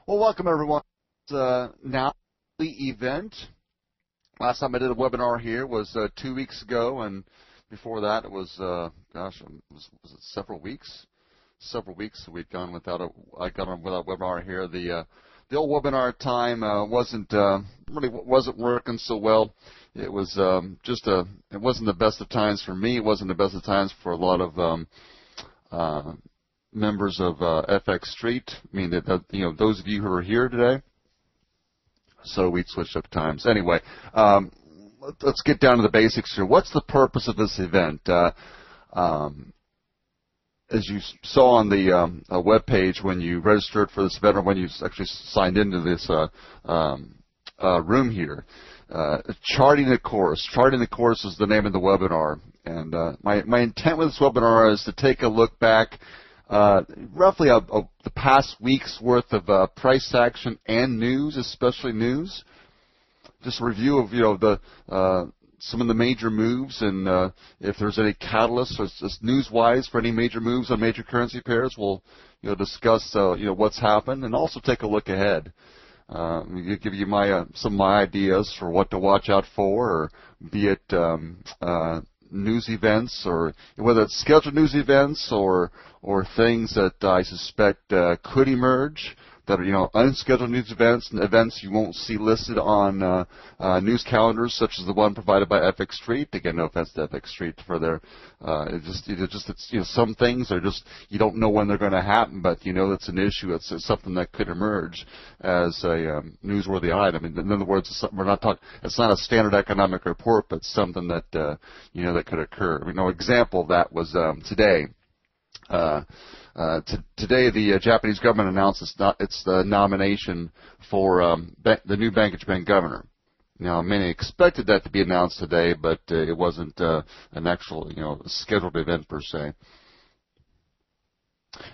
Well, welcome everyone. It's now the event. Last time I did a webinar here was 2 weeks ago, and before that it was, was it several weeks? Several weeks we'd gone without I got on without webinar here. The old webinar time wasn't working so well. It was it wasn't the best of times for me. It wasn't the best of times for a lot of members of FX Street. I mean, those of you who are here today. So we switched up times. Anyway, let's get down to the basics here. What's the purpose of this event? As you saw on the web page when you registered for this event, or when you actually signed into this room here, charting the course. Charting the course is the name of the webinar. And my intent with this webinar is to take a look back roughly the past week's worth of price action and news, especially news. Just a review of some of the major moves, and if there's any catalysts or just news-wise for any major moves on major currency pairs, we'll discuss what's happened, and also take a look ahead. Give you some of my ideas for what to watch out for, or be it news events, or whether it's scheduled news events or things that I suspect could emerge that are unscheduled news events and events you won't see listed on news calendars, such as the one provided by FX Street. Again, no offense to FX Street for their some things are just you don't know when they're going to happen, but that's an issue. It's something that could emerge as a newsworthy item. In other words, we're not talking. It's not a standard economic report, but something that that could occur. Example of that was today. Today, the Japanese government announced its nomination for the new Bank of Japan governor. Now, many expected that to be announced today, but it wasn't an actual, scheduled event per se.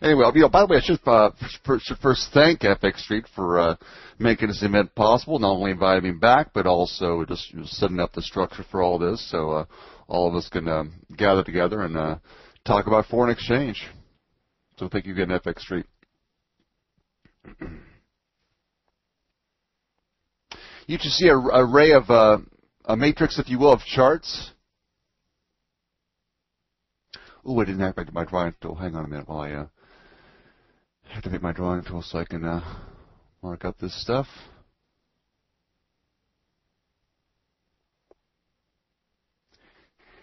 Anyway, by the way, I should first thank FX Street for making this event possible, not only inviting me back, but also just setting up the structure for all this, so all of us can gather together and talk about foreign exchange. So thank you again, FX Street. You should see an array of a matrix, if you will, of charts. Oh, I didn't activate my drawing tool. Hang on a minute while I activate my drawing tool so I can mark up this stuff.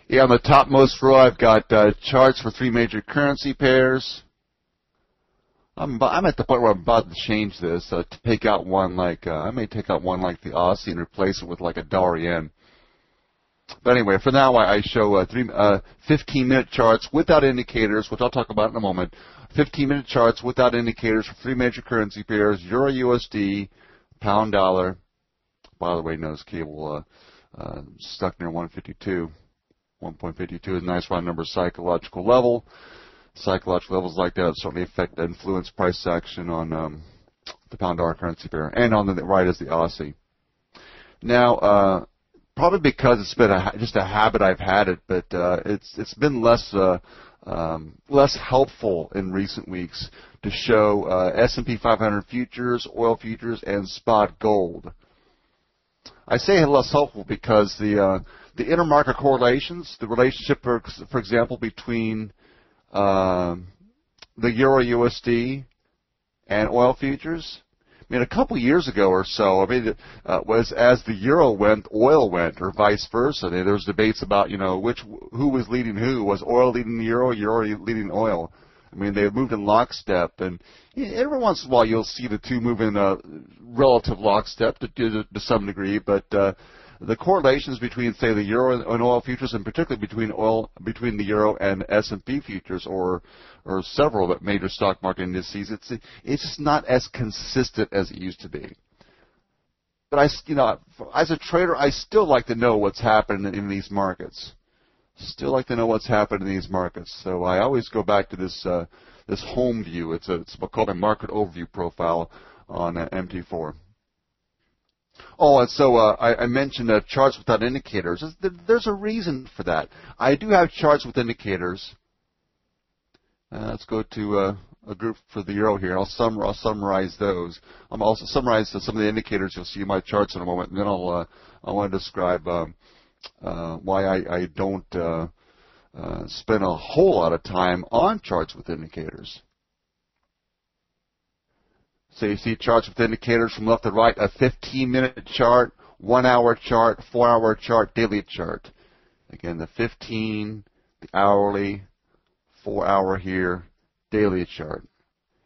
Yeah, on the topmost row, I've got charts for three major currency pairs. I'm at the point where I'm about to change this to take out one like I may take out one like the Aussie and replace it with like a dollar yen. But anyway, for now I show 15-minute charts without indicators, which I'll talk about in a moment. 15-minute charts without indicators for three major currency pairs: Euro USD, Pound Dollar. By the way, notice cable stuck near 152. 1.52 is a nice round number psychological level. Psychological levels like that certainly influence price action on the pound dollar currency pair, and on the right is the Aussie. Now, probably because it's been just a habit I've had it, but it's been less helpful in recent weeks to show S&P 500 futures, oil futures, and spot gold. I say less helpful because the intermarket correlations, the relationship, for example, between the Euro USD and oil futures. I mean, a couple years ago or so, was as the euro went, oil went, or vice versa. There was debates about, who was leading who. Was oil leading the euro leading oil? I mean, they moved in lockstep, and every once in a while you'll see the two move in relative lockstep to some degree, but the correlations between, say, the euro and oil futures, and particularly between the euro and S&P futures, or several major stock market indices, it's just not as consistent as it used to be. But as a trader, I still like to know what's happening in these markets. Still like to know what's happening in these markets. So I always go back to this home view. It's called a market overview profile on MT4. Oh, and so I mentioned charts without indicators. There's a reason for that. I do have charts with indicators. Let's go to a group for the euro here. I'll summarize those. I'm also summarize some of the indicators you'll see in my charts in a moment, and then I want to describe why I don't spend a whole lot of time on charts with indicators. So you see charts with indicators from left to right: a 15-minute chart, 1-hour chart, 4-hour chart, daily chart. Again, the 15, the hourly, 4-hour here, daily chart.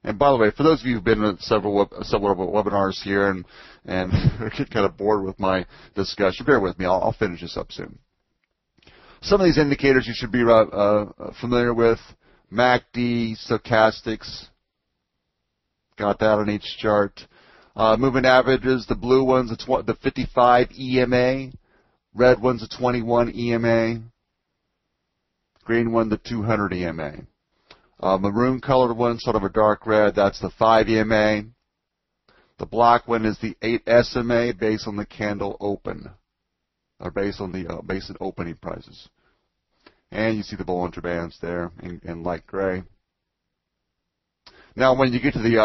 And by the way, for those of you who've been in several webinars here and get kind of bored with my discussion, bear with me. I'll finish this up soon. Some of these indicators you should be familiar with: MACD, stochastics. Got that on each chart. Moving averages, the blue ones, the 55 EMA. Red one's the 21 EMA. Green one, the 200 EMA. Maroon colored one, sort of a dark red, that's the 5 EMA. The black one is the 8 SMA based on the candle open, or based on opening prices. And you see the Bollinger Bands there in light gray. Now, when you get to the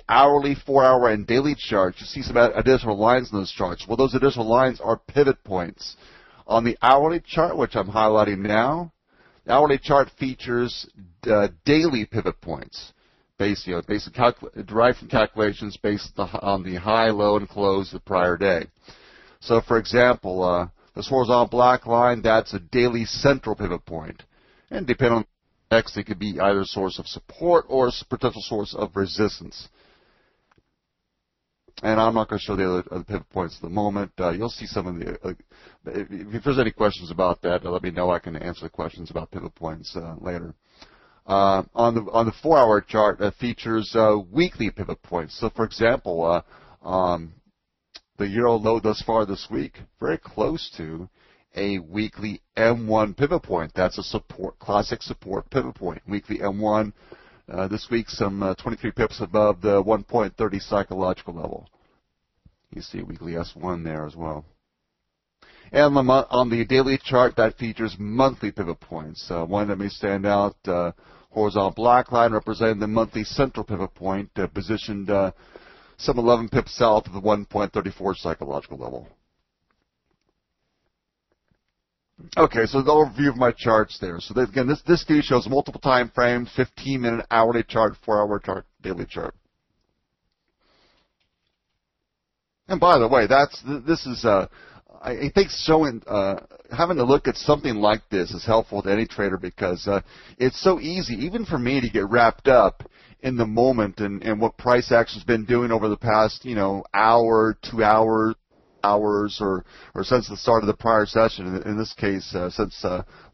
hourly, 4-hour, and daily charts, you see some additional lines in those charts. Well, those additional lines are pivot points. On the hourly chart, which I'm highlighting now, the hourly chart features daily pivot points, derived from calculations based on the high, low, and close of the prior day. So, for example, this horizontal black line, that's a daily central pivot point, and depending on Next, it could be either a source of support or a potential source of resistance. And I'm not going to show the other pivot points at the moment. You'll see some of the. If there's any questions about that, let me know. I can answer the questions about pivot points later. On the 4-hour chart, it features weekly pivot points. So, for example, the euro low thus far this week, very close to a weekly M1 pivot point. That's a classic support pivot point. Weekly M1 this week, some 23 pips above the 1.30 psychological level. You see weekly S1 there as well. And on the daily chart, that features monthly pivot points. One that may stand out, horizontal black line representing the monthly central pivot point, positioned some 11 pips south of the 1.34 psychological level. Okay, so the overview of my charts there. So again, this view shows multiple time frames: 15-minute, hourly chart, 4-hour chart, daily chart. And by the way, this is I think having to look at something like this is helpful to any trader, because it's so easy, even for me, to get wrapped up in the moment and what price action's been doing over the past hour, 2 hours. Or since the start of the prior session, in this case, since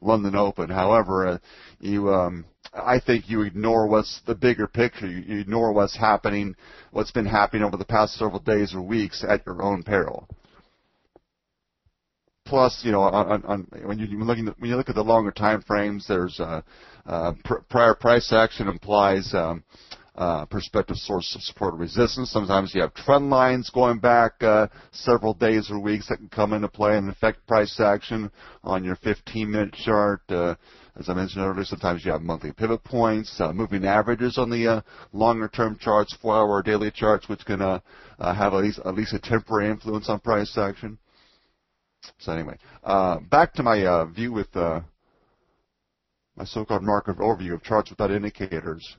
London Open. However, I think you ignore what's the bigger picture. You ignore what's been happening over the past several days or weeks at your own peril. Plus, when you look at the longer time frames, there's prior price action implies prospective source of support or resistance. Sometimes you have trend lines going back several days or weeks that can come into play and affect price action on your 15-minute chart. As I mentioned earlier, sometimes you have monthly pivot points, moving averages on the longer-term charts, 4-hour or daily charts, which can have at least a temporary influence on price action. So anyway, back to my view with my so-called market overview of charts without indicators.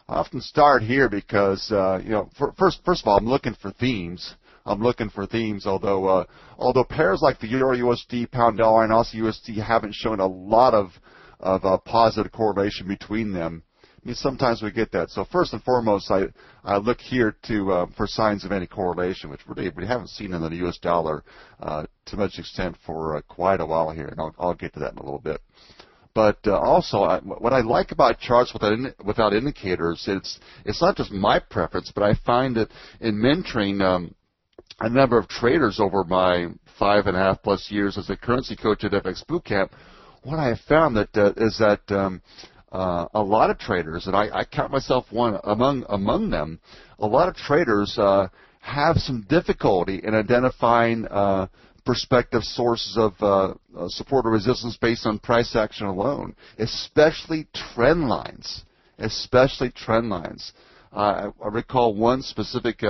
I often start here because, first of all, I'm looking for themes. Although pairs like the Euro USD, Pound Dollar, and Aussie USD haven't shown a lot of positive correlation between them. I mean, sometimes we get that. So first and foremost, I look here for signs of any correlation, which really we haven't seen in the U.S. dollar to much extent for quite a while here, and I'll get to that in a little bit. But also, what I like about charts without indicators, it's not just my preference, but I find that in mentoring a number of traders over my 5.5+ years as a currency coach at FX Bootcamp, what I have found is that a lot of traders, and I count myself one among them, a lot of traders have some difficulty in identifying prospective sources of support or resistance based on price action alone, especially trend lines. Especially trend lines. I recall one specific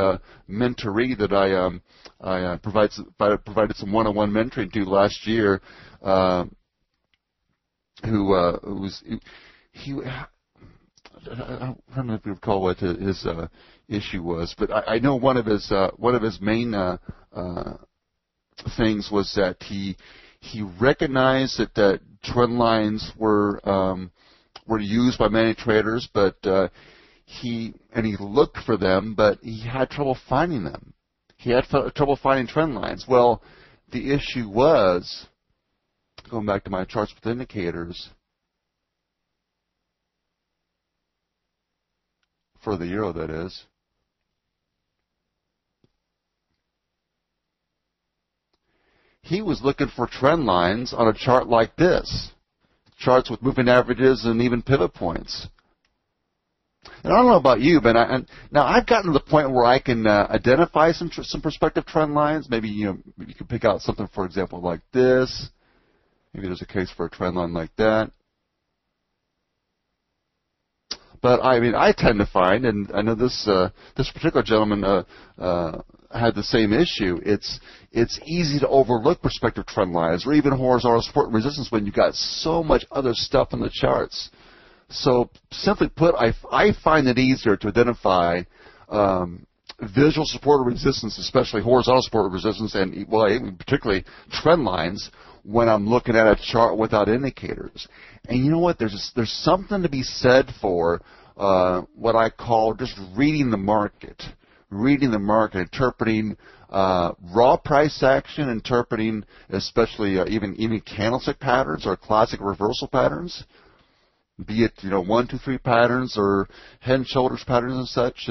mentoree that I provided some one-on-one mentoring to last year, I don't know if you recall what his issue was, but I know one of his main things was that he recognized that trend lines were used by many traders, but he looked for them, but he had trouble finding them. He had trouble finding trend lines. Well, the issue was, going back to my charts with indicators, for the euro that is, he was looking for trend lines on a chart like this. Charts with moving averages and even pivot points. And I don't know about you, but now I've gotten to the point where I can identify some prospective trend lines. Maybe you can pick out something, for example, like this. Maybe there's a case for a trend line like that. But I tend to find, and I know this particular gentleman had the same issue. It's easy to overlook prospective trend lines or even horizontal support and resistance when you've got so much other stuff in the charts. So simply put, I find it easier to identify visual support or resistance, especially horizontal support or resistance, and particularly trend lines, when I'm looking at a chart without indicators. And you know what? There's something to be said for what I call just reading the market, interpreting raw price action, interpreting especially even candlestick patterns or classic reversal patterns, be it 1, 2, 3 patterns or head and shoulders patterns and such.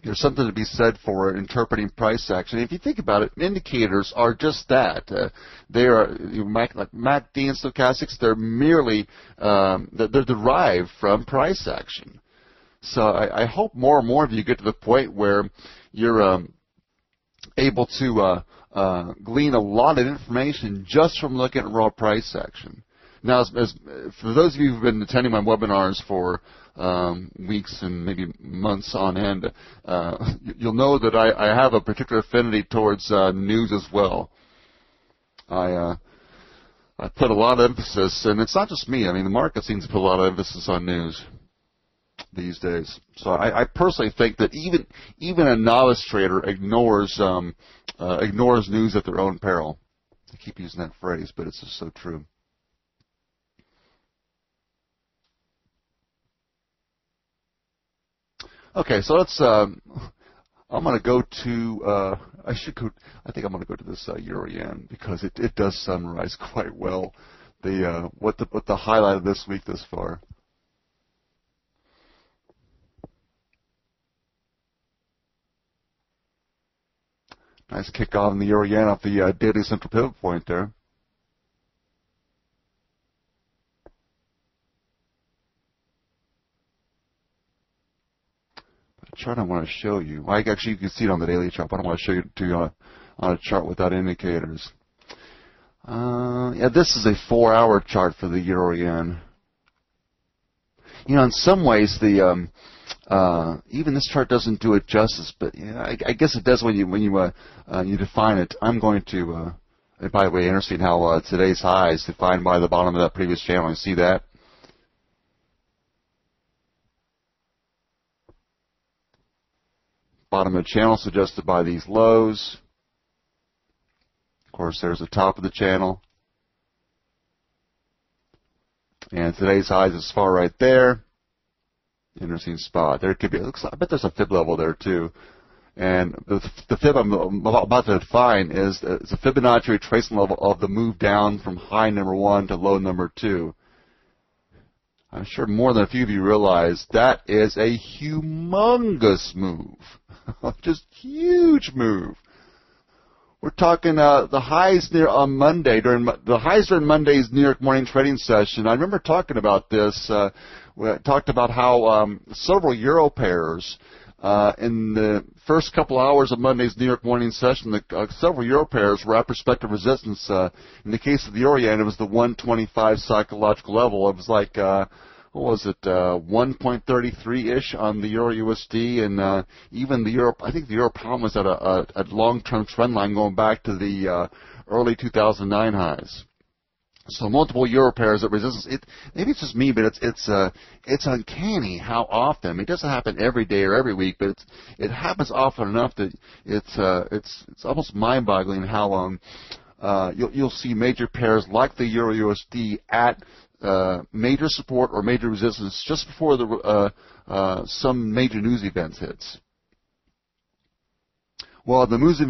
There's something to be said for interpreting price action. If you think about it, indicators are just that. They are like MACD and stochastics. They're merely they're derived from price action. So I hope more and more of you get to the point where you're able to glean a lot of information just from looking at raw price action. Now, as for those of you who've been attending my webinars for weeks and maybe months on end, you'll know that I have a particular affinity towards news as well. I put a lot of emphasis, and it's not just me. The market seems to put a lot of emphasis on news these days. So I personally think that even a novice trader ignores news at their own peril. I keep using that phrase, but it's just so true. Okay, so let's. I'm going to go to. I think I'm going to go to this euro yen because it does summarize quite well what the highlight of this week thus far. Nice kick off in the euro yen off the daily central pivot point there. Chart I want to show you. Actually, you can see it on the daily chart, but I want to show you to you on a chart without indicators. This is a 4-hour chart for the euro yen. In some ways, the even this chart doesn't do it justice, but I guess it does when you define it. I'm going to. And by the way, interesting how today's high is defined by the bottom of that previous channel. You see that? Bottom of the channel suggested by these lows. Of course, there's the top of the channel. And today's highs is far right there. Interesting spot. There could be. I bet there's a fib level there too. And the fib I'm about to define is a Fibonacci retracement level of the move down from high number 1 to low number 2. I'm sure more than a few of you realize that is a humongous move. Just huge move. We're talking the highs near on Monday during Monday's New York morning trading session. I remember talking about this. We talked about how several euro pairs In the first couple hours of Monday's New York morning session, several euro pairs were at prospective resistance. In the case of the euro yen, it was the 125 psychological level. It was like, what was it, 1.33-ish on the euro USD, and even the euro, I think the euro pound was at a long-term trend line going back to the early 2009 highs. So multiple euro pairs at resistance. Maybe it's just me, but it's uncanny how often. I mean, it doesn't happen every day or every week, but it happens often enough that it's almost mind-boggling how you'll see major pairs like the euro USD at major support or major resistance just before some major news event hits. Well, the news at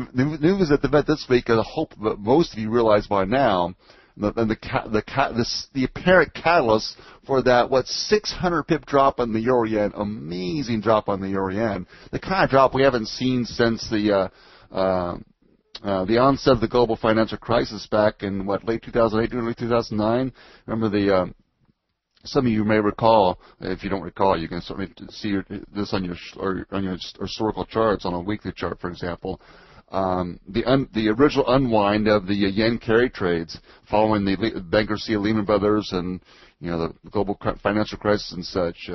the event this week, I hope that most of you realize by now. And the apparent catalyst for that 600 pip drop on the euro yen, amazing drop on the euro yen, the kind of drop we haven't seen since the onset of the global financial crisis back in late 2008, early 2009. Remember some of you may recall. If you don't recall, you can certainly see this on your historical charts on a weekly chart, for example. The original unwind of the yen carry trades following the bankruptcy of Lehman Brothers and the global financial crisis and such.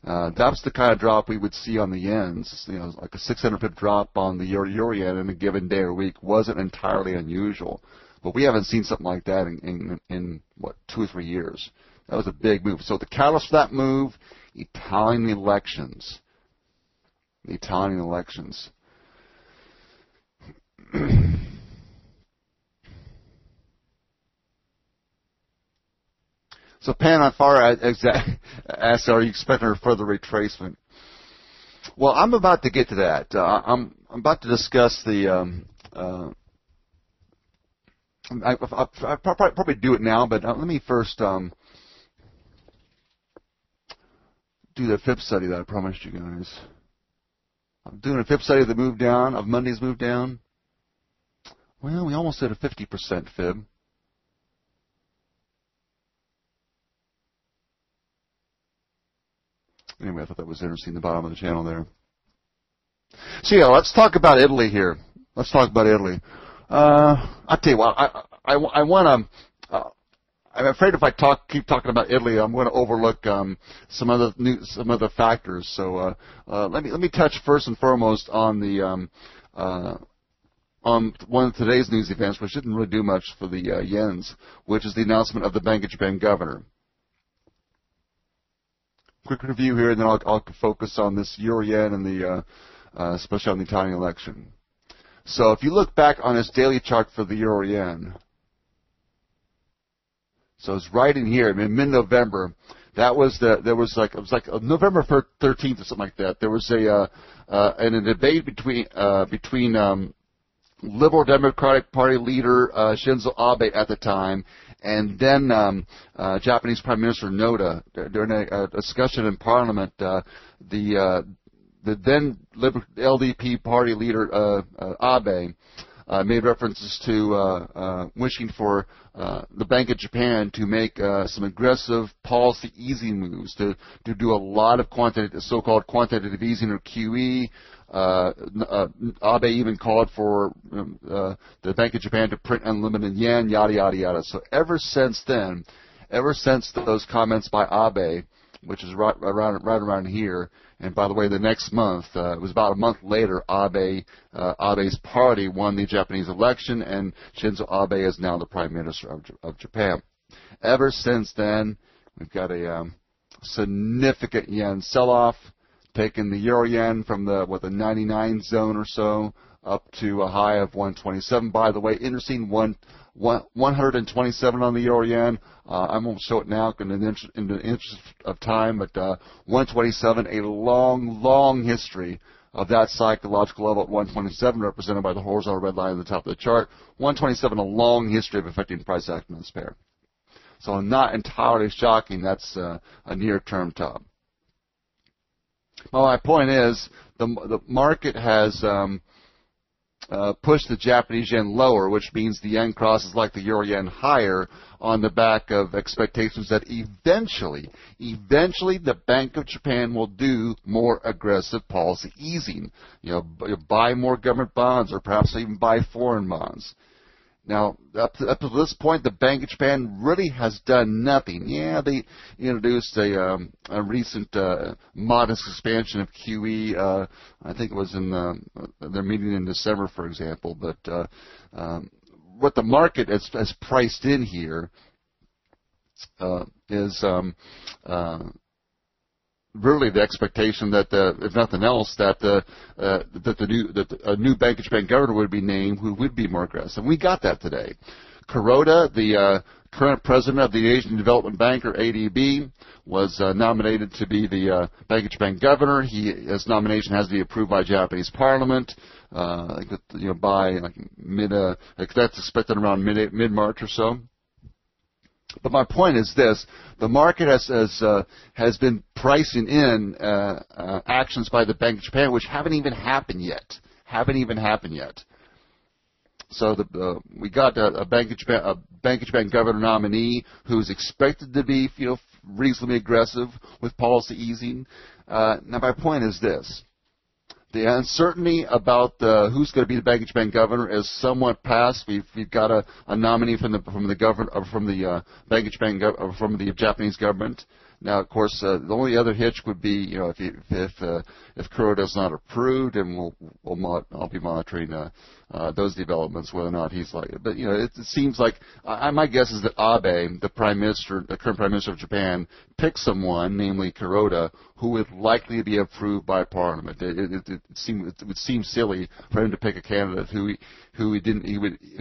That's the kind of drop we would see on the yens. Like a 600 pip drop on the euro yen in a given day or week wasn't entirely unusual, but we haven't seen something like that in 2 or 3 years. That was a big move. So the catalyst for that move, Italian elections. The Italian elections. So Pan on far asks, are you expecting a further retracement? Well, I'm about to get to that. I'm about to discuss the. I'll probably do it now, but let me first do the FIB study that I promised you guys. I'm doing a FIB study of the move down, of Monday's move down. Well, we almost hit a 50% fib. Anyway, I thought that was interesting, the bottom of the channel there. So yeah, let's talk about Italy here. Let's talk about Italy. I'll tell you what, I want to, I'm afraid if I keep talking about Italy, I'm going to overlook some other factors. So let me touch first and foremost on the on one of today's news events, which didn't really do much for the yens, which is the announcement of the Bank of Japan governor. Quick review here, and then I'll focus on this euro yen and the especially on the Italian election. So if you look back on this daily chart for the euro yen, so it's right in here, in mid-November. That was it was like November 13th or something like that. There was a debate between Liberal Democratic Party leader Shinzo Abe at the time, and then Japanese Prime Minister Noda. During a discussion in Parliament, the then LDP party leader Abe made references to wishing for the Bank of Japan to make some aggressive policy easing moves, to do a lot of so-called quantitative easing, or QE. Abe even called for the Bank of Japan to print unlimited yen, yada, yada, yada. So ever since then, ever since those comments by Abe, which is right around here, and by the way, the next month, it was about a month later, Abe's party won the Japanese election, and Shinzo Abe is now the Prime Minister of Japan. Ever since then, we've got a significant yen sell-off, taking the euro yen from the 99 zone or so up to a high of 127. By the way, interesting, 127 on the euro yen. I won't show it now in the interest of time, but 127, a long history of that psychological level at 127, represented by the horizontal red line at the top of the chart. 127, a long history of affecting price action in this pair. So not entirely shocking. That's a near-term top. Well, my point is the market has push the Japanese yen lower, which means the yen crosses like the euro yen higher on the back of expectations that eventually the Bank of Japan will do more aggressive policy easing. Buy more government bonds or perhaps even buy foreign bonds. Now, up to this point, the Bank of Japan really has done nothing. Yeah, they introduced a recent modest expansion of QE. I think it was in their meeting in December, for example. But what the market has priced in here is really the expectation that, if nothing else, that a new Bank of Japan governor would be named who would be more aggressive. We got that today. Kuroda, the current president of the Asian Development Bank, or ADB, was nominated to be the Bank of Japan governor. His nomination has to be approved by Japanese Parliament. By that's expected around mid-March or so. But my point is this: the market has been pricing in actions by the Bank of Japan which haven't even happened yet. So we got a Bank of Japan governor nominee who's expected to be reasonably aggressive with policy easing. Now my point is this: the uncertainty about who's going to be the Bank of Japan governor is somewhat past. We've got a nominee from the Bank of Japan from the Japanese government. Now, of course, the only other hitch would be if Kuroda is not approved, and I'll be monitoring those developments, whether or not he's like. But it seems like my guess is that Abe, the current prime minister of Japan, picked someone, namely Kuroda, who would likely be approved by Parliament. It would seem silly for him to pick a candidate who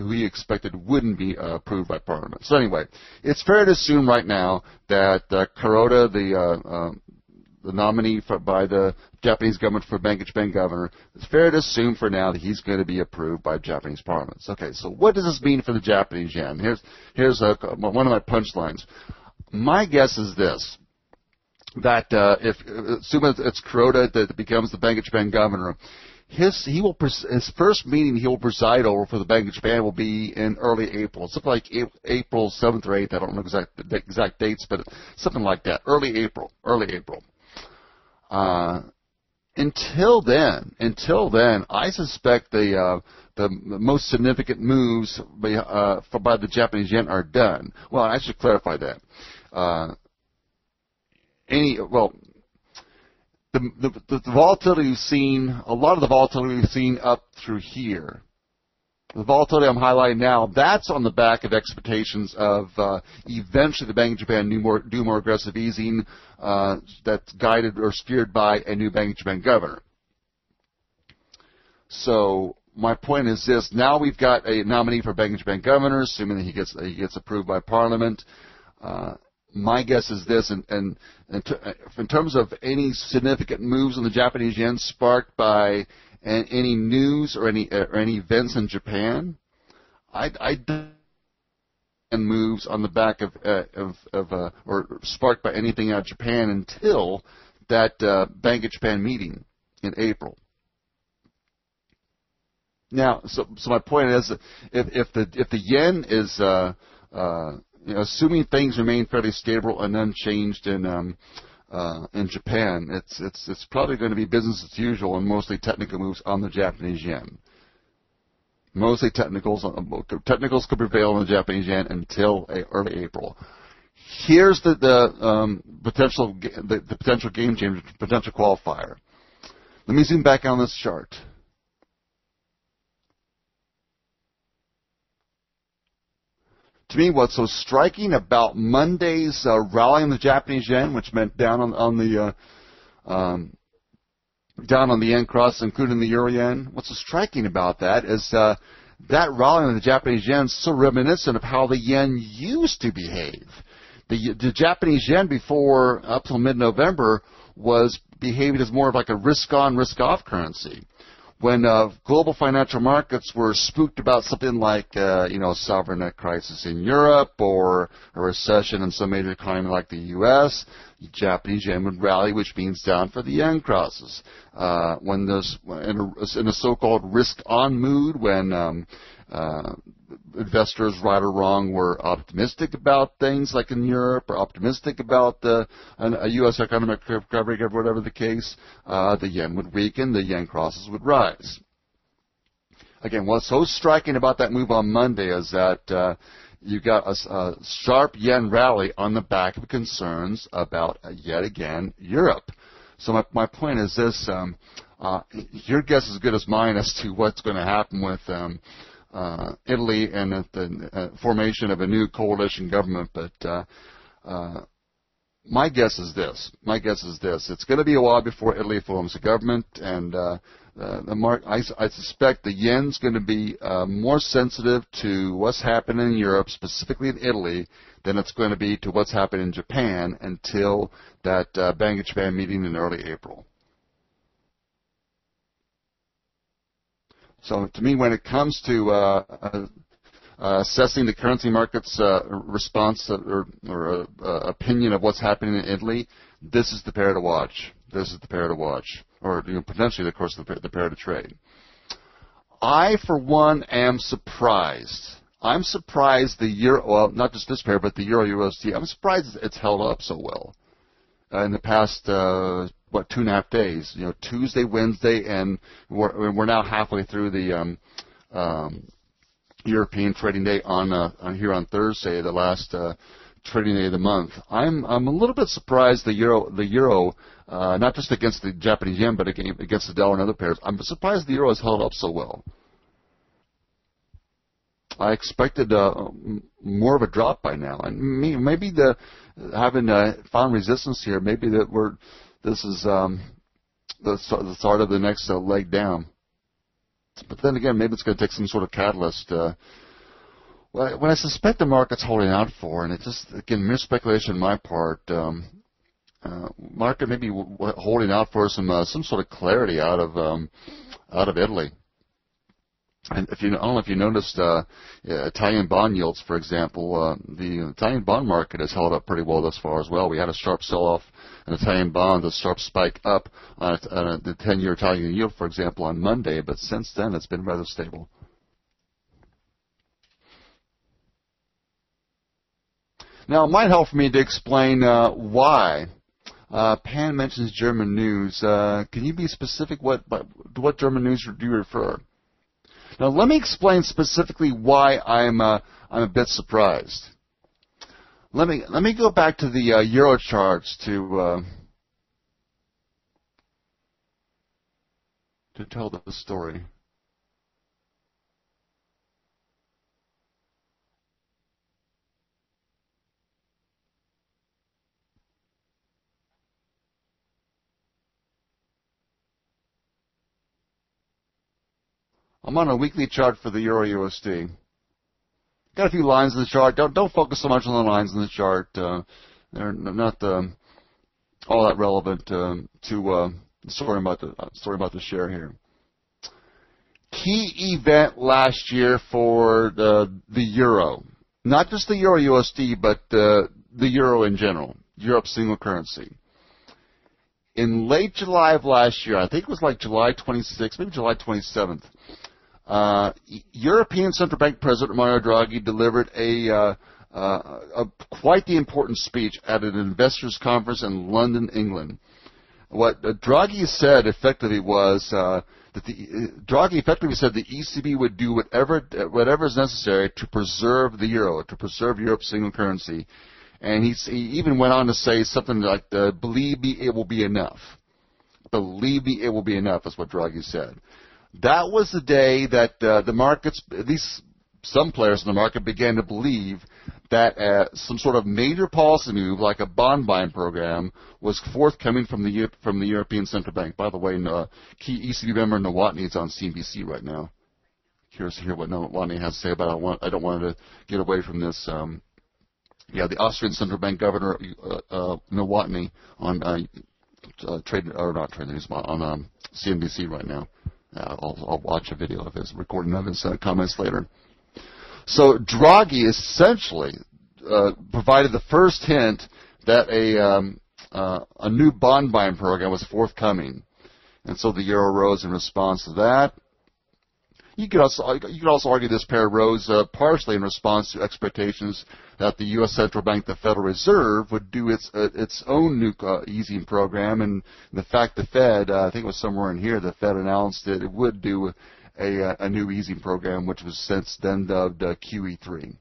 he expected wouldn't be approved by Parliament. So anyway, it's fair to assume right now that Kuroda, the nominee by the Japanese government for Bank of Japan governor, it's fair to assume for now that he's going to be approved by Japanese Parliament. Okay, so what does this mean for the Japanese yen? Here's one of my punchlines. My guess is this: that assuming it's Kuroda that becomes the Bank of Japan governor, his first meeting he will preside over for the Bank of Japan will be in early April. Something like April 7th or 8th. I don't know the exact dates, but something like that. Early April. Until then, I suspect the most significant moves by the Japanese yen are done. Well, I should clarify that. The volatility we've seen, a lot of the volatility we've seen up through here, the volatility I'm highlighting now, that's on the back of expectations of eventually the Bank of Japan do more aggressive easing that's guided or steered by a new Bank of Japan governor. So my point is this: now we've got a nominee for Bank of Japan governor, assuming that he gets approved by Parliament. My guess is this, and in terms of any significant moves in the Japanese yen sparked by any news or any events in Japan, I don't moves on the back of or sparked by anything out of Japan until that Bank of Japan meeting in April. Now, so my point is, if the yen is assuming things remain fairly stable and unchanged in Japan, it's probably going to be business as usual and mostly technical moves on the Japanese yen. Mostly technicals could prevail on the Japanese yen until early April. Here's the potential game changer, potential qualifier. Let me zoom back on this chart. To me, what's so striking about Monday's rally in the Japanese yen, which meant down on the yen cross, including the euro yen, what's so striking about that is that rally in the Japanese yen is so reminiscent of how the yen used to behave. The Japanese yen before, up till mid-November, was behaving as more of like a risk-on, risk-off currency. when global financial markets were spooked about something like, sovereign debt crisis in Europe or a recession in some major economy like the U.S., the Japanese yen would rally, which means down for the yen crosses. When there's in a so-called risk-on mood, when investors, right or wrong, were optimistic about things like in Europe or optimistic about a U.S. economic recovery, or whatever the case, the yen would weaken, the yen crosses would rise. Again, what's so striking about that move on Monday is that you got a sharp yen rally on the back of concerns about, yet again, Europe. So my point is this, your guess is as good as mine as to what's going to happen with Italy and the formation of a new coalition government, but my guess is this. It's going to be a while before Italy forms a government, and I suspect the yen's going to be more sensitive to what's happening in Europe, specifically in Italy, than it's going to be to what's happening in Japan until that Bank of Japan meeting in early April. So to me, when it comes to assessing the currency market's response or opinion of what's happening in Italy, this is the pair to watch. Or potentially, of course, the pair to trade. I, for one, am surprised. I'm surprised the euro, well, not just this pair, but the euro-USD. I'm surprised it's held up so well in the past 2.5 days, Tuesday, Wednesday, and we're now halfway through the European trading day on here on Thursday, the last trading day of the month. I'm a little bit surprised the euro, not just against the Japanese yen, but against the dollar and other pairs. I'm surprised the euro has held up so well. I expected more of a drop by now, and maybe having found resistance here, maybe this is the start of the next leg down. But then again, maybe it's going to take some sort of catalyst. What I suspect the market's holding out for, and it's just, again, mere speculation on my part, market may be holding out for some sort of clarity out of Italy. And I don't know if you noticed Italian bond yields, for example. The Italian bond market has held up pretty well thus far as well. We had a sharp sell-off in Italian bonds, a sharp spike up on the 10-year Italian yield, for example, on Monday. But since then, it's been rather stable. Now, it might help for me to explain why. Pan mentions German news. Can you be specific? To what German news do you refer? Now, let me explain specifically why I'm a bit surprised. Let me go back to the euro charts to tell the story. I'm on a weekly chart for the Euro-USD. Got a few lines in the chart. Don't focus so much on the lines in the chart. They're not all that relevant to the story about the share here. Key event last year for the euro, not just the Euro-USD, but the euro in general, Europe's single currency. In late July of last year, I think it was like July 26th, maybe July 27th. European Central Bank President Mario Draghi delivered a quite the important speech at an investors' conference in London, England. What Draghi said effectively was Draghi effectively said the ECB would do whatever is necessary to preserve the euro, to preserve Europe's single currency, and he even went on to say something like, "Believe me, it will be enough." Believe me, it will be enough, is what Draghi said. That was the day that the markets, at least some players in the market, began to believe that some sort of major policy move, like a bond buying program, was forthcoming from the European Central Bank. By the way, key ECB member Nowotny is on CNBC right now. Curious to hear what Nowotny has to say about it. I don't want to get away from this. The Austrian Central Bank Governor Nowotny on on CNBC right now. I'll watch a video of his recording of his comments later. So Draghi essentially provided the first hint that a new bond buying program was forthcoming, and so the euro rose in response to that. You could also argue this pair rose partially in response to expectations that the U.S. Central Bank, the Federal Reserve, would do its own new easing program, and the fact the Fed, I think it was somewhere in here, the Fed announced that it would do a new easing program, which was since then dubbed QE3.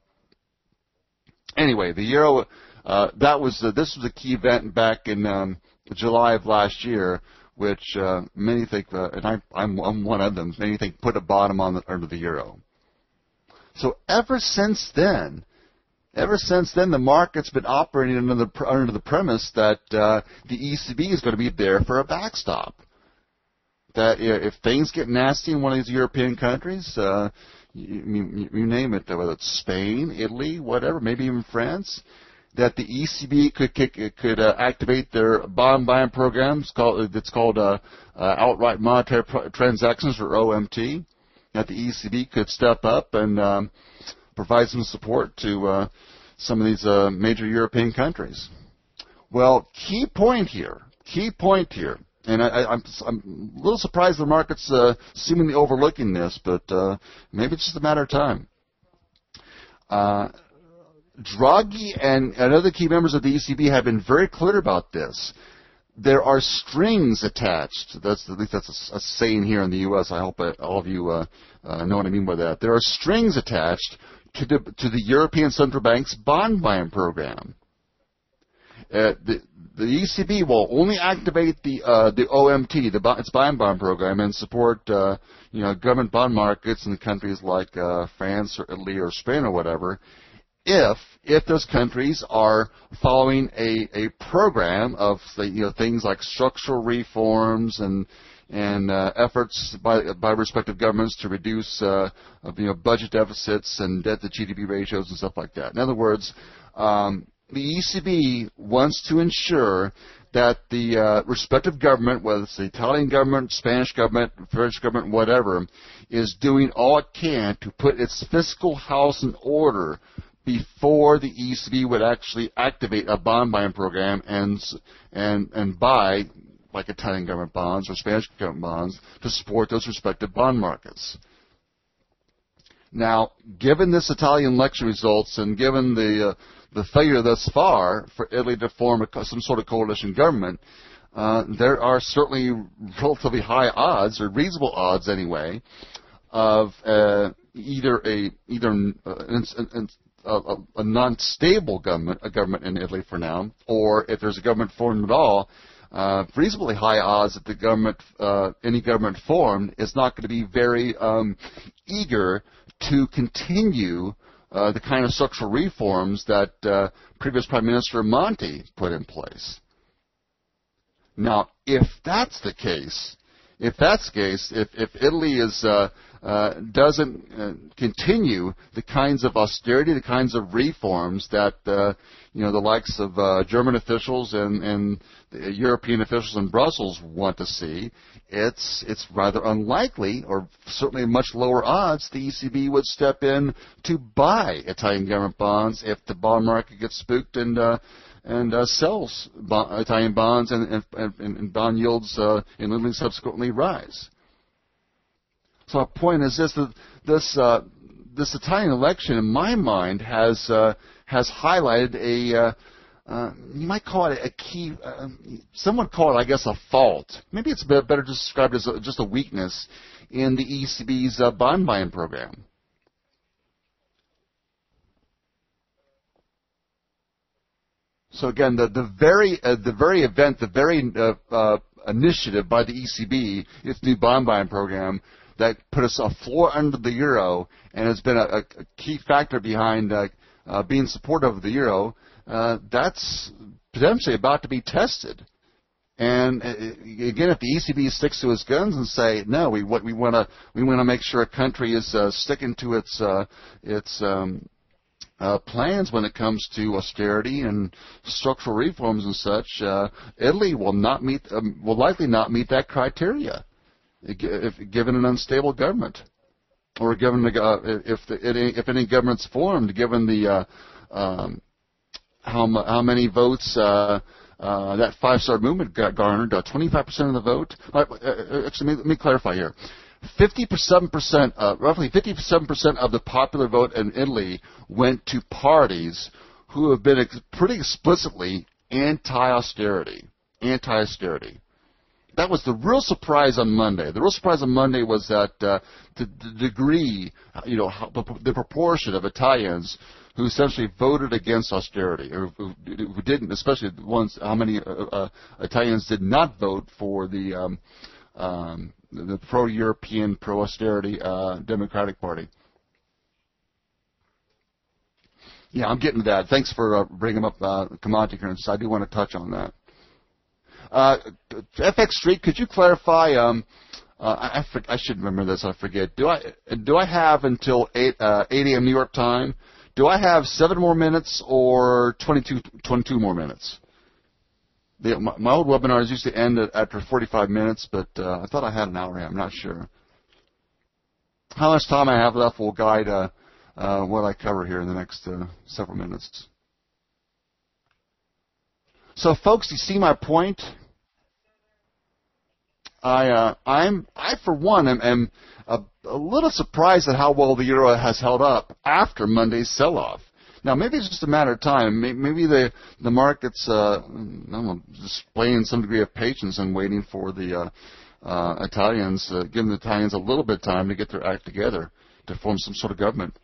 Anyway, the euro, this was a key event back in July of last year, which many think, and I'm one of them, many think put a bottom under the euro. So ever since then, the market's been operating under the premise that the ECB is going to be there for a backstop. That if things get nasty in one of these European countries, you name it, whether it's Spain, Italy, whatever, maybe even France, that the ECB could activate their bond buying programs. It's called outright monetary transactions, or OMT. That the ECB could step up and provide some support to some of these major European countries. Well, key point here, and I'm a little surprised the market's seemingly overlooking this, but maybe it's just a matter of time. Draghi and other key members of the ECB have been very clear about this. There are strings attached. At least that's a saying here in the U.S. I hope all of you know what I mean by that. There are strings attached to the European Central Bank's bond buying program. The ECB will only activate the OMT, its bond program, and support government bond markets in countries like France or Italy or Spain or whatever, if those countries are following a program of things like structural reforms and efforts by respective governments to reduce budget deficits and debt to GDP ratios and stuff like that. In other words, the ECB wants to ensure that the respective government, whether it's the Italian government, Spanish government, French government, whatever, is doing all it can to put its fiscal house in order before the ECB would actually activate a bond buying program and buy, like Italian government bonds or Spanish government bonds, to support those respective bond markets. Now, given this Italian election results and given the failure thus far for Italy to form some sort of coalition government, there are certainly relatively high odds, or reasonable odds anyway, of either a non-stable government, a government in Italy for now, or if there's a government formed at all, reasonably high odds that the government, any government formed, is not going to be very eager to continue the kind of structural reforms that previous Prime Minister Monti put in place. Now, if that's the case, if Italy doesn't continue the kinds of austerity, the kinds of reforms that the likes of German officials and the European officials in Brussels want to see, it's rather unlikely, or certainly much lower odds, the ECB would step in to buy Italian government bonds if the bond market gets spooked and sells Italian bonds and bond yields in Italy subsequently rise. So our point is this Italian election, in my mind, has highlighted you might call it a key, some would call it, I guess, a fault. Maybe it's better described as just a weakness in the ECB's bond buying program. So again, the very initiative by the ECB, its new bond buying program, that put us a floor under the euro and has been a key factor behind being supportive of the euro, that's potentially about to be tested. And again, if the ECB sticks to its guns and say no, we want to make sure a country is sticking to its plans when it comes to austerity and structural reforms and such, Italy will likely not meet that criteria. if given an unstable government, or given if any government's formed, given the how many votes that 5-star movement garnered, 25% of the vote. Actually, let me clarify here. 57%, roughly 57% of the popular vote in Italy went to parties who have been pretty explicitly anti-austerity. Anti-austerity. That was the real surprise on Monday. The real surprise on Monday was that the degree, the proportion of Italians who essentially voted against austerity, or who didn't, especially the ones, how many Italians did not vote for the pro-European, pro-austerity Democratic Party. Yeah, I'm getting to that. Thanks for bringing up commodity currencies. I do want to touch on that. FX Street, could you clarify? I should remember this. I forget. Do I have until 8 a.m. New York time? Do I have 7 more minutes or 22 more minutes? My old webinars used to end after 45 minutes, but I thought I had an hour. I'm not sure. How much time I have left will guide what I cover here in the next several minutes. So, folks, you see my point? I for one am a little surprised at how well the euro has held up after Monday's sell-off. Now, maybe it's just a matter of time. Maybe the market's displaying some degree of patience and waiting for the Italians, giving the Italians a little bit of time to get their act together to form some sort of government.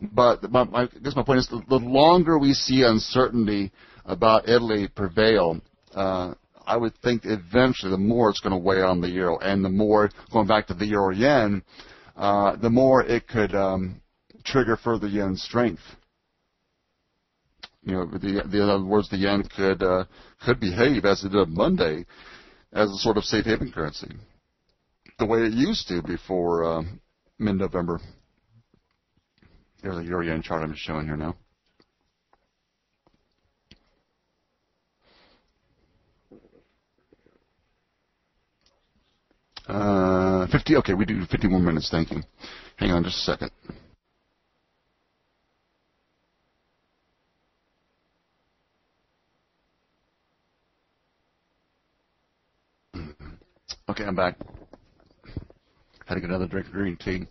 But I guess my point is, the longer we see uncertainty about Italy prevail, I would think eventually the more it's going to weigh on the euro, and the more, going back to the euro yen, the more it could trigger further yen strength. In other words, the yen could behave as it did on Monday as a sort of safe haven currency, the way it used to before mid-November. There's the euro yen chart I'm just showing here now. Okay, we do 50 more minutes, thank you. Hang on just a second. Okay, I'm back. Had to get another drink of green tea.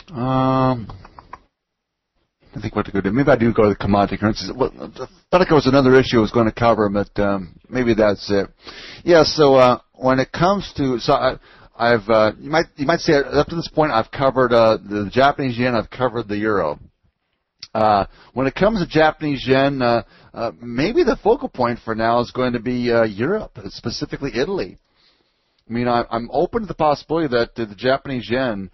I think what to go do. Maybe I do go to the commodity currencies. I thought there was another issue I was going to cover, but maybe that's it. Yeah. So when it comes to, you might say up to this point I've covered the Japanese yen. I've covered the euro. When it comes to Japanese yen, maybe the focal point for now is going to be Europe, specifically Italy. I mean, I'm open to the possibility that the Japanese yen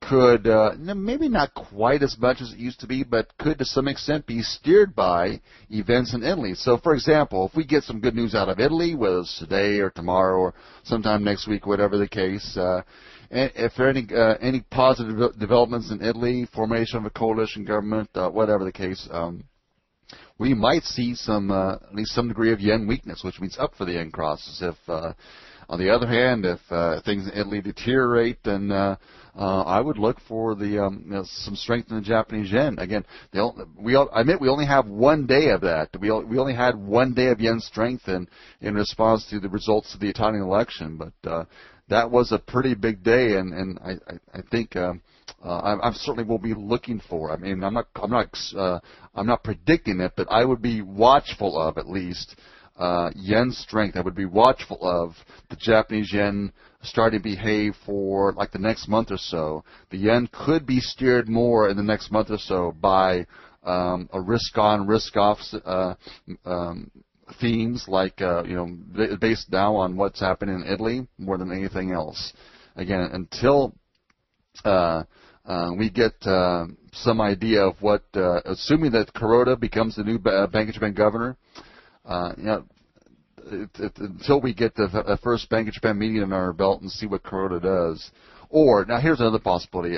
could, maybe not quite as much as it used to be, but could to some extent be steered by events in Italy. So, for example, if we get some good news out of Italy, whether it's today or tomorrow or sometime next week, whatever the case, if there are any positive developments in Italy, formation of a coalition government, whatever the case, we might see at least some degree of yen weakness, which means up for the yen crosses. If on the other hand, if things in Italy deteriorate, then I would look for some strength in the Japanese yen. Again, I admit we only have 1 day of that. We only had 1 day of yen strength in response to the results of the Italian election, but that was a pretty big day, and I think I certainly will be looking for. I mean, I'm not predicting it, but I would be watchful of at least yen strength. I would be watchful of the Japanese yen starting to behave for like the next month or so. The yen could be steered more in the next month or so by a risk-on, risk-off themes like based now on what's happening in Italy more than anything else. Again, until we get some idea of what, assuming that Kuroda becomes the new Bank of Japan governor. Until we get the first Bank of Japan meeting in our belt and see what Kuroda does, Or, now here's another possibility.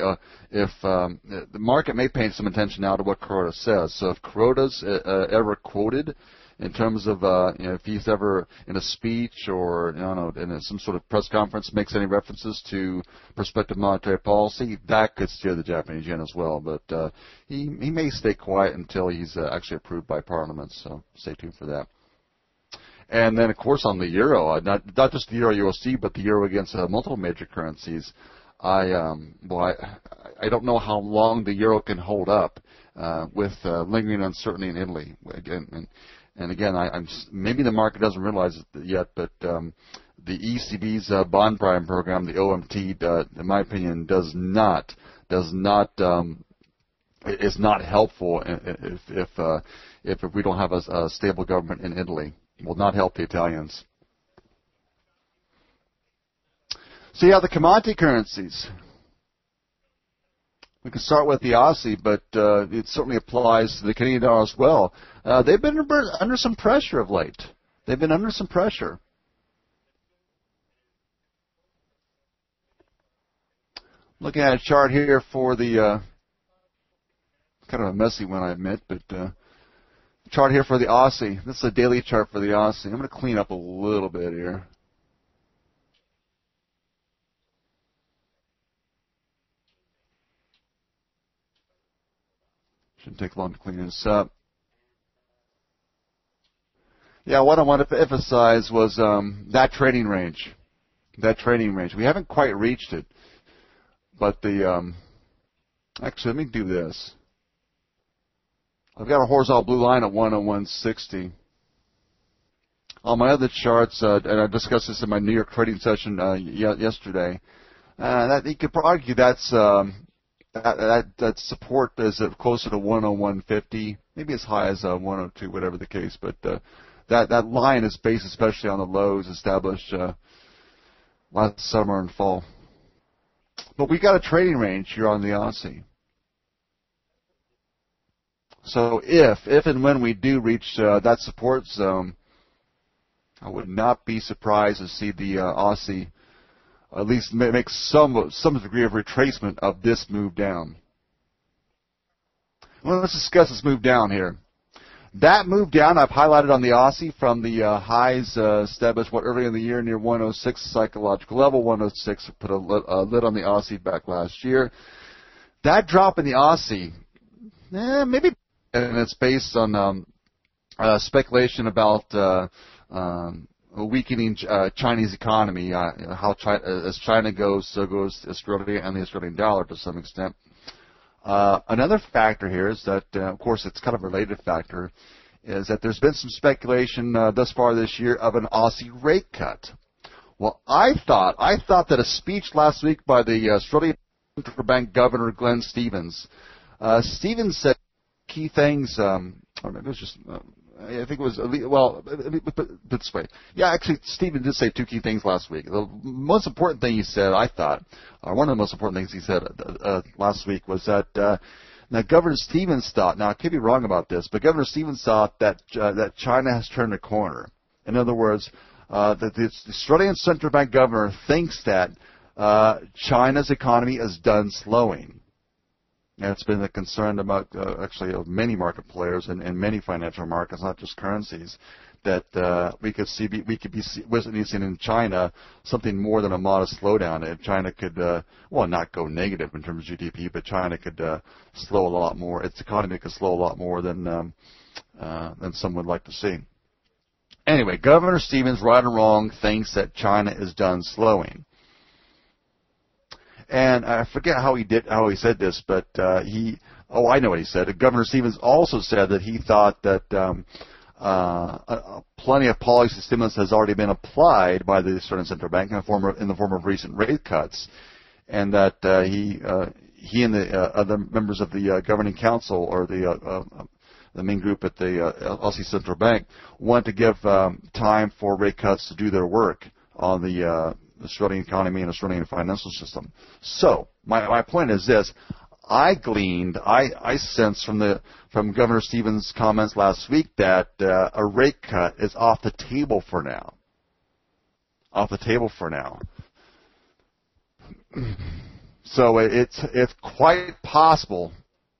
If the market may pay some attention now to what Kuroda says. So if Kuroda's ever quoted in terms of, if he's ever in a speech or, in some sort of press conference makes any references to prospective monetary policy, that could steer the Japanese yen as well. But he may stay quiet until he's actually approved by Parliament. So stay tuned for that. And then, of course, on the euro, not just the euro USD, but the euro against multiple major currencies. I don't know how long the euro can hold up with lingering uncertainty in Italy. And again, maybe the market doesn't realize it yet, but the ECB's bond prime program, the OMT, in my opinion, is not helpful if we don't have a stable government in Italy. It will not help the Italians. So yeah, the commodity currencies. We can start with the Aussie, but it certainly applies to the Canadian dollar as well. They've been under some pressure of late. They've been under some pressure. Looking at a chart here for the, kind of a messy one, I admit, but chart here for the Aussie. This is a daily chart for the Aussie. I'm going to clean up a little bit here. Shouldn't take long to clean this up. Yeah, what I want to emphasize was that trading range. That trading range. We haven't quite reached it. But the actually, let me do this. I've got a horizontal blue line at 101.60. On my other charts, and I discussed this in my New York trading session yesterday, that you could argue that support is closer to 101.50, maybe as high as 102, whatever the case. But that line is based especially on the lows established last summer and fall. But we got a trading range here on the Aussie. So if and when we do reach that support zone, I would not be surprised to see the Aussie at least make some degree of retracement of this move down. Well, let's discuss this move down here. That move down I've highlighted on the Aussie from the highs established earlier in the year near 106 psychological level. 106 put a lid on the Aussie back last year. That drop in the Aussie, maybe, and it's based on speculation about a weakening Chinese economy. As China goes, so goes Australia and the Australian dollar to some extent. Another factor here is that, of course, it's kind of a related factor, is that there's been some speculation thus far this year of an Aussie rate cut. Well, I thought that a speech last week by the Australian Central Bank Governor Glenn Stevens, Stevens said key things. Or maybe it was just. I think it was, well, put it this way. Yeah, actually, Stephen did say two key things last week. The most important thing he said, I thought, or one of the most important things he said last week was that now Governor Stevens thought, now I could be wrong about this, but Governor Stevens thought that China has turned a corner. In other words, that the Australian Central Bank Governor thinks that China's economy is done slowing. And it's been a concern about actually of many market players and many financial markets, not just currencies, that we could be witnessing in China something more than a modest slowdown. And China could, not go negative in terms of GDP, but China could slow a lot more. Its economy could slow a lot more than some would like to see. Anyway, Governor Stevens, right or wrong, thinks that China is done slowing. And I forget how he said this, but I know what he said. Governor Stevens also said that he thought that plenty of policy stimulus has already been applied by the Australian Central Bank in the form of recent rate cuts, and that he and the other members of the governing council or the main group at the Aussie Central Bank want to give time for rate cuts to do their work on the Australian economy and Australian financial system. So my point is this: I sense from Governor Stevens' comments last week that a rate cut is off the table for now. Off the table for now. So it's quite possible.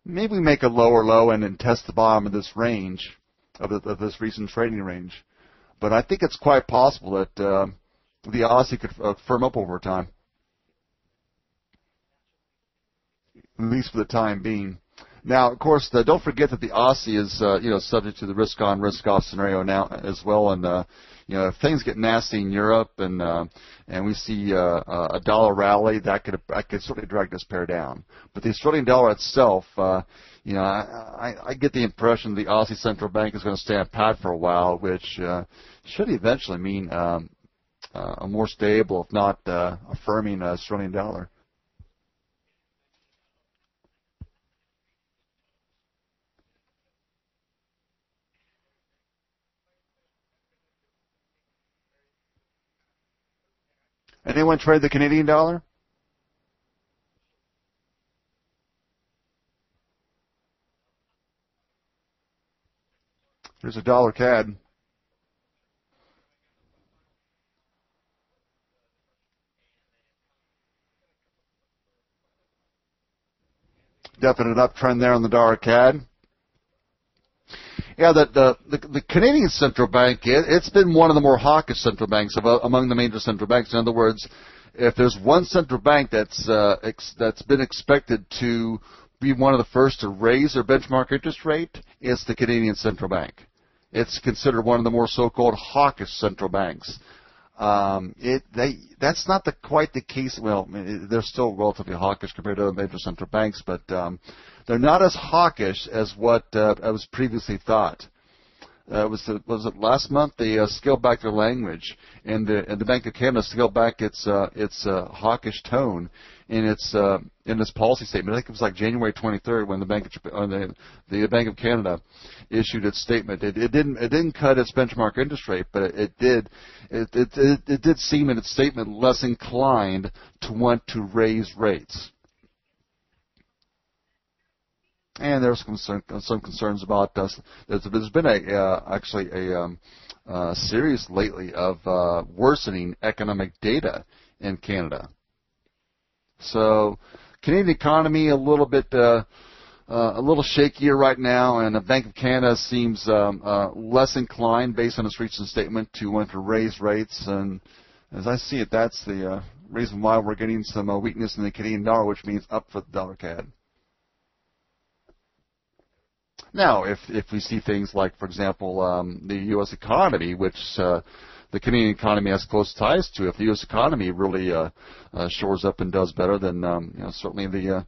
Maybe we make a lower low and then test the bottom of this range, of this recent trading range. But I think it's quite possible that the Aussie could firm up over time, at least for the time being. Now, of course, don't forget that the Aussie is subject to the risk on, risk off scenario now as well. And if things get nasty in Europe and we see a dollar rally, that could certainly drag this pair down. But the Australian dollar itself, I get the impression the Aussie Central Bank is going to stand pat for a while, which should eventually mean a more stable, if not a firming Australian dollar. Anyone trade the Canadian dollar? Here's a dollar CAD. Definite uptrend there on the dollar CAD. Yeah, the Canadian central bank, it's been one of the more hawkish central banks among the major central banks. In other words, if there's one central bank that's been expected to be one of the first to raise their benchmark interest rate, it's the Canadian central bank. It's considered one of the more so-called hawkish central banks. That's not quite the case. Well, they're still relatively hawkish compared to other major central banks, but they're not as hawkish as what was previously thought. Was it last month they scaled back their language, and the Bank of Canada scaled back its hawkish tone in its policy statement. I think it was like January 23rd when the Bank of Canada issued its statement. It didn't cut its benchmark interest rate, but it did seem in its statement less inclined to want to raise rates. And there's some concerns about there's been actually a series lately of worsening economic data in Canada. So Canadian economy a little shakier right now, and the Bank of Canada seems less inclined, based on its recent statement, to want to raise rates. And as I see it, that's the reason why we're getting some weakness in the Canadian dollar, which means up for the dollar CAD. Now, if we see things like, for example, the U.S. economy, which the Canadian economy has close ties to, if the U.S. economy really shores up and does better, then certainly the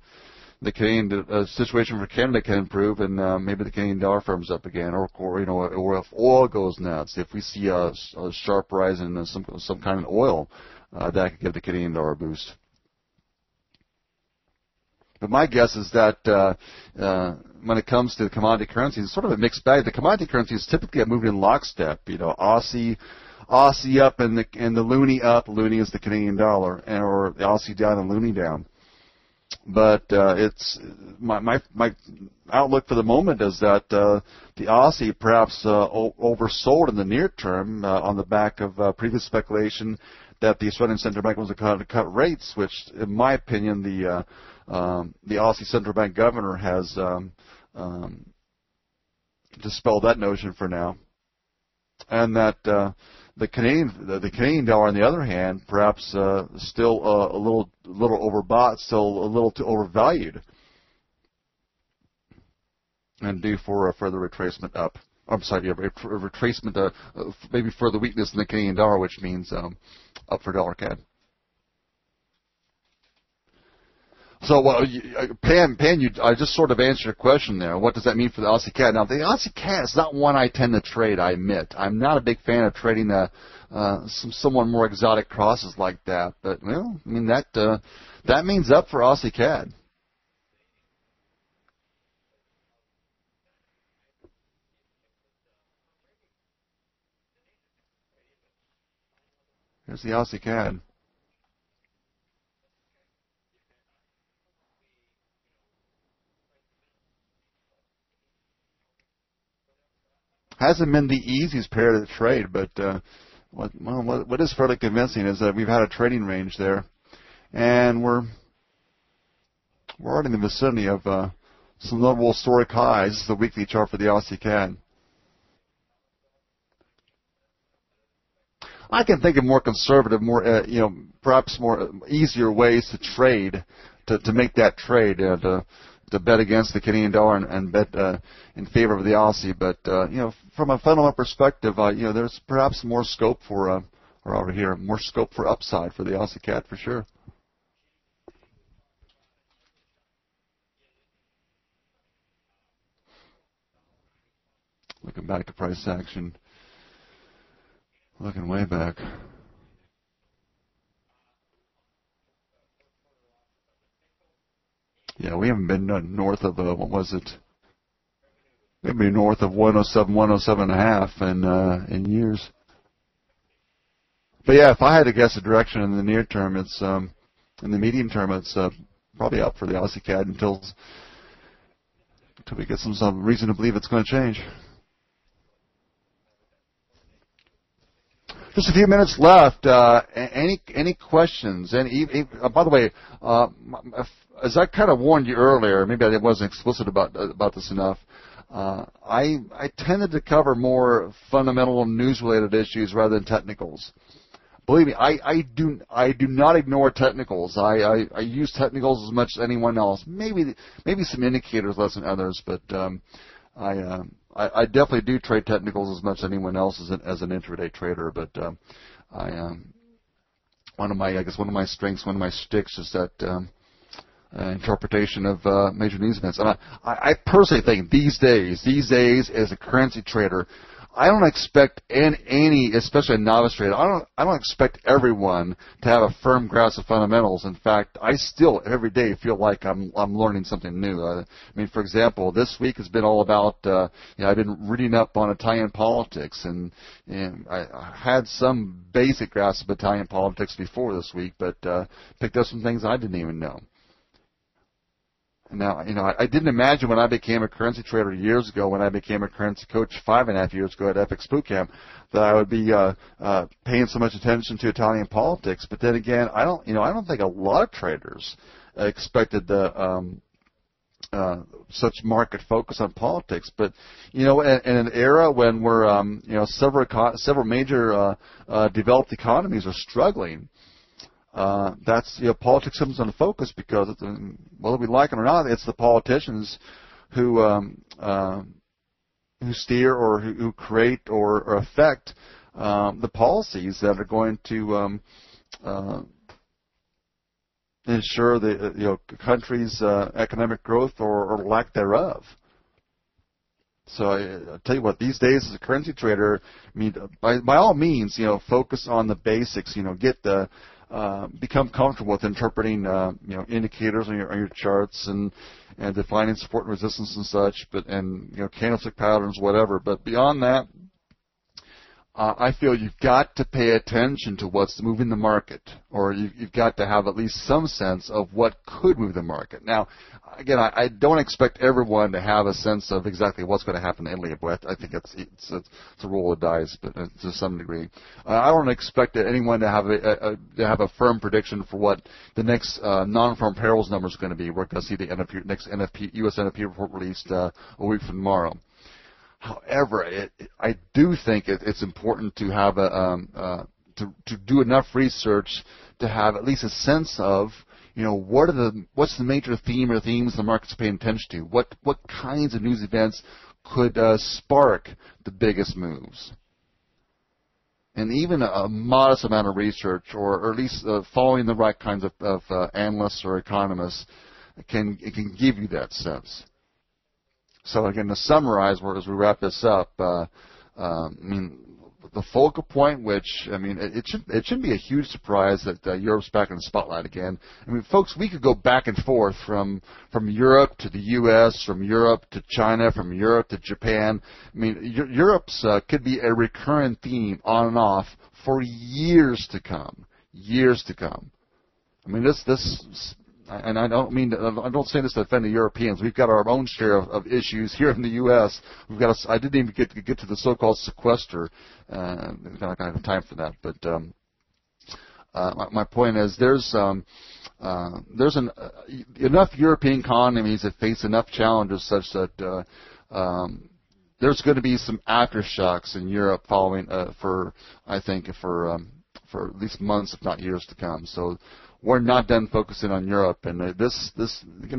Canadian situation for Canada can improve, and maybe the Canadian dollar firms up again, or if oil goes nuts, if we see a sharp rise in some kind of oil, that could give the Canadian dollar a boost. But my guess is that when it comes to the commodity currencies, it's sort of a mixed bag. The commodity currencies typically have moved in lockstep. Aussie up and the loonie up. Loonie is the Canadian dollar, or the Aussie down and loonie down. But it's my outlook for the moment is that the Aussie perhaps oversold in the near term on the back of previous speculation that the Australian Central Bank was going to cut rates, which, in my opinion, the Aussie Central Bank governor has dispelled that notion for now, and that the Canadian dollar, on the other hand, perhaps still a little overbought, still a little too overvalued, and due for a further retracement up. I'm sorry, retracement, maybe further weakness in the Canadian dollar, which means up for dollar CAD. So, Pam, I just sort of answered your question there. What does that mean for the Aussie CAD? Now, the Aussie CAD is not one I tend to trade, I admit. I'm not a big fan of trading someone more exotic crosses like that. But, well, I mean, that means up for Aussie CAD. Here's the Aussie CAD. Hasn't been the easiest pair to trade, but what is fairly convincing is that we've had a trading range there, and we're We're already in the vicinity of some notable historic highs. This is the weekly chart for the Aussie CAD. I can think of more conservative, more perhaps more easier ways to trade, to make that trade, to bet against the Canadian dollar and bet in favor of the Aussie. But from a fundamental perspective, there's perhaps more scope for more scope for upside for the Aussie CAD for sure. Looking back to price action, looking way back. Yeah, we haven't been north of, what was it? Maybe north of 107, 107 and a half in years. But yeah, if I had to guess a direction in the near term, it's in the medium term, it's probably up for the Aussie CAD until we get some reason to believe it's going to change. Just a few minutes left. Any questions? By the way, as I kind of warned you earlier, maybe I wasn't explicit about this enough. I tended to cover more fundamental news-related issues rather than technicals. Believe me, I do not ignore technicals. I use technicals as much as anyone else. Maybe some indicators less than others, but I definitely do trade technicals as much as anyone else as an intraday trader. But one of my strengths, one of my sticks is that interpretation of major news events. And I personally think these days as a currency trader, I don't expect any, especially a novice trader, I don't expect everyone to have a firm grasp of fundamentals. In fact, I still every day feel like I'm learning something new. I mean, for example, this week has been all about I've been reading up on Italian politics, and I had some basic grasp of Italian politics before this week, but picked up some things I didn't even know. Now, I didn't imagine when I became a currency trader years ago, when I became a currency coach 5.5 years ago at FX Bootcamp, that I would be paying so much attention to Italian politics. But then again, I don't think a lot of traders expected such market focus on politics. But in an era when we're several major developed economies are struggling. That's politics comes into focus because whether we like it or not, it's the politicians who steer or who create or affect the policies that are going to ensure the country's economic growth or lack thereof. So I'll tell you what, these days as a currency trader, I mean, by all means, focus on the basics. Get the become comfortable with interpreting, indicators on your charts and defining support and resistance and such, and candlestick patterns, whatever. But beyond that, I feel you've got to pay attention to what's moving the market, or you've got to have at least some sense of what could move the market. Now, again, I don't expect everyone to have a sense of exactly what's going to happen in Italy, but I think it's a roll of dice, but to some degree. I don't expect anyone to have a firm prediction for what the next non-farm payrolls number is going to be. We're going to see the next U.S. NFP report released a week from tomorrow. However, I do think it's important to have to do enough research to have at least a sense of what's the major theme or themes the market's paying attention to. What kinds of news events could spark the biggest moves? And even a modest amount of research, or at least following the right kinds of analysts or economists, can give you that sense. So again, to summarize, as we wrap this up, I mean, the focal point, which it shouldn't be a huge surprise that Europe's back in the spotlight again. I mean, folks, we could go back and forth from Europe to the U.S., from Europe to China, from Europe to Japan. I mean, Europe's could be a recurrent theme on and off for years to come. Years to come. I mean, this. And I don't say this to offend the Europeans. We've got our own share of issues here in the U.S. I didn't even get to the so-called sequester. I don't have time for that. But my point is there's enough European economies that face enough challenges such that there's going to be some aftershocks in Europe following for at least months, if not years to come. So we're not done focusing on Europe, and this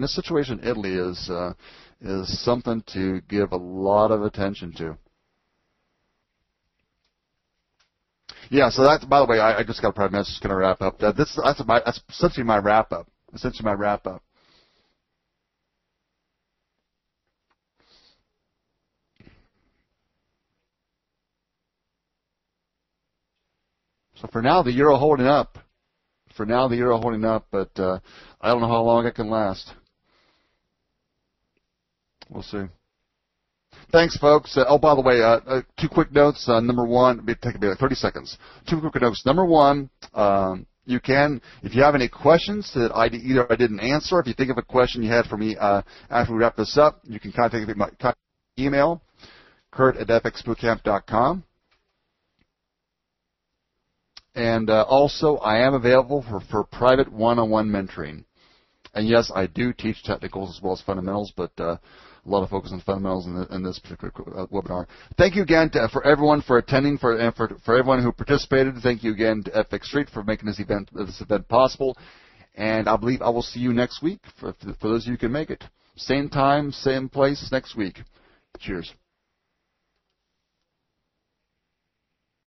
situation in Italy is something to give a lot of attention to. Yeah, so that's, by the way, I just got a private message going to wrap up. That's essentially my wrap up. So for now, the euro holding up. But I don't know how long it can last. We'll see. Thanks, folks. By the way, 2 quick notes. Number one, it'll take about 30 seconds. 2 quick notes. Number one, you can, if you have any questions that I didn't answer, if you think of a question you had for me after we wrap this up, you can contact me by email, Curt@fxbootcamp.com. And also, I am available for private one-on-one mentoring. And yes, I do teach technicals as well as fundamentals, but a lot of focus on fundamentals in this particular webinar. Thank you again for everyone for attending, for everyone who participated. Thank you again to FX Street for making this event possible. And I believe I will see you next week for those of you who can make it. Same time, same place next week. Cheers.